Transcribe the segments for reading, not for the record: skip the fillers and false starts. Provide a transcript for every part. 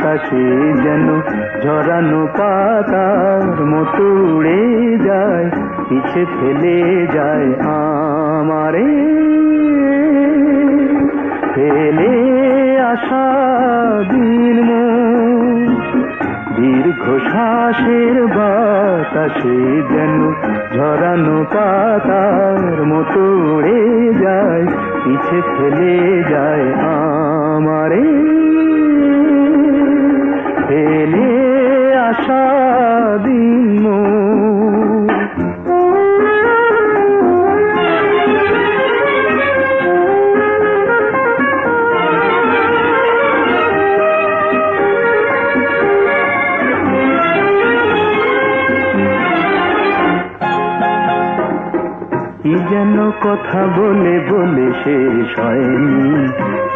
বাতাসে যেন ঝরানো পাতার মতো উড়ে যায়, পিছে ফেলে যায় আমারে। ফেলে আসা দিন দীর্ঘ শ্বাসের বাতাসে যেন ঝরানো পাতার মতো উড়ে যায়, পিছে ফেলে যায় আমারে। ফেলে আসা দিন কি যেন কথা বলে বলে শেষ হয়নি,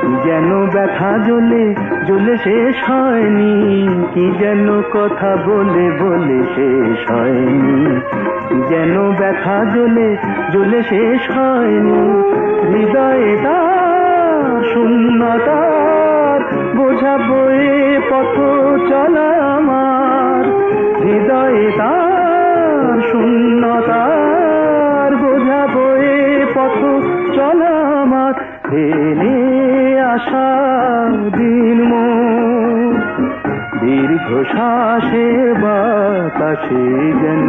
কি যেন ব্যথা জ্বলে জ্বলে শেষ হয়নি, কি যেন কথা বলে বলে শেষ হয়নি, কি যেন ব্যথা জ্বলে জ্বলে শেষ হয়নি। হৃদয়ে তার শূন্যতার বোঝা বয়ে পথ চলা আমার, হৃদয়ে তার শূন্যতার বোঝা বয়ে পথ চলা আমার। ফেলে আসা দিন দীর্ঘ শ্বাসের বাতাসে যেন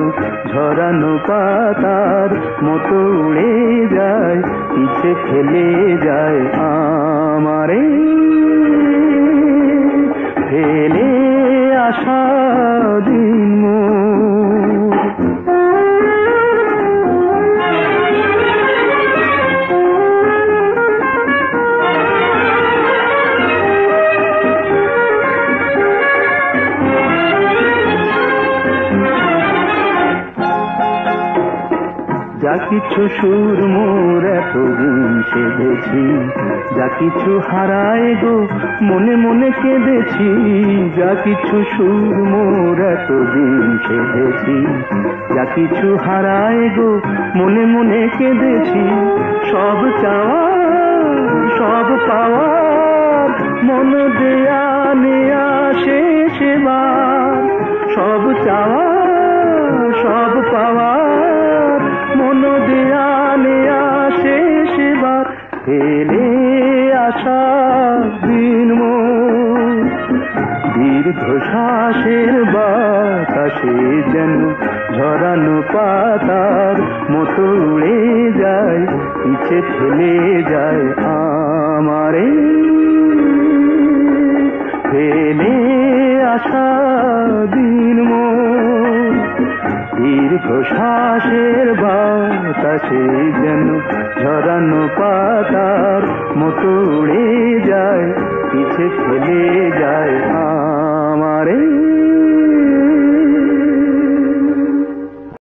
ঝরানো পাতার মতো উড়ে যায়, পিছে ফেলে যায় আমারে। ফেলে আসা দিন যা কিছু সুর মোর এতদিন সেধেছি, যা কিছু হারায় গো মনে মনে কেঁদেছি, যা কিছু সুর মোর এতদিন সেধেছি, যা কিছু হারায় গো মনে মনে কেঁদেছি। সব চাওয়া সব পাওয়ার মন দেয়া নেয়া শেষ এবার, সব চাওয়া সব পাওয়ার মন দেয়া নেয়া শেষ এবার। ফেলে আসা দিন দীর্ঘ শ্বাসের বাতাসে যেন ঝরানো পাতার মতো উড়ে যায়, পিছে ফেলে যায় আমারে। ফেলে আসা দিন দীর্ঘ শ্বাসের বাতাসে যেন ঝরানো পাতার মতো উড়ে যায়, পিছে ফেলে যায় আমারে।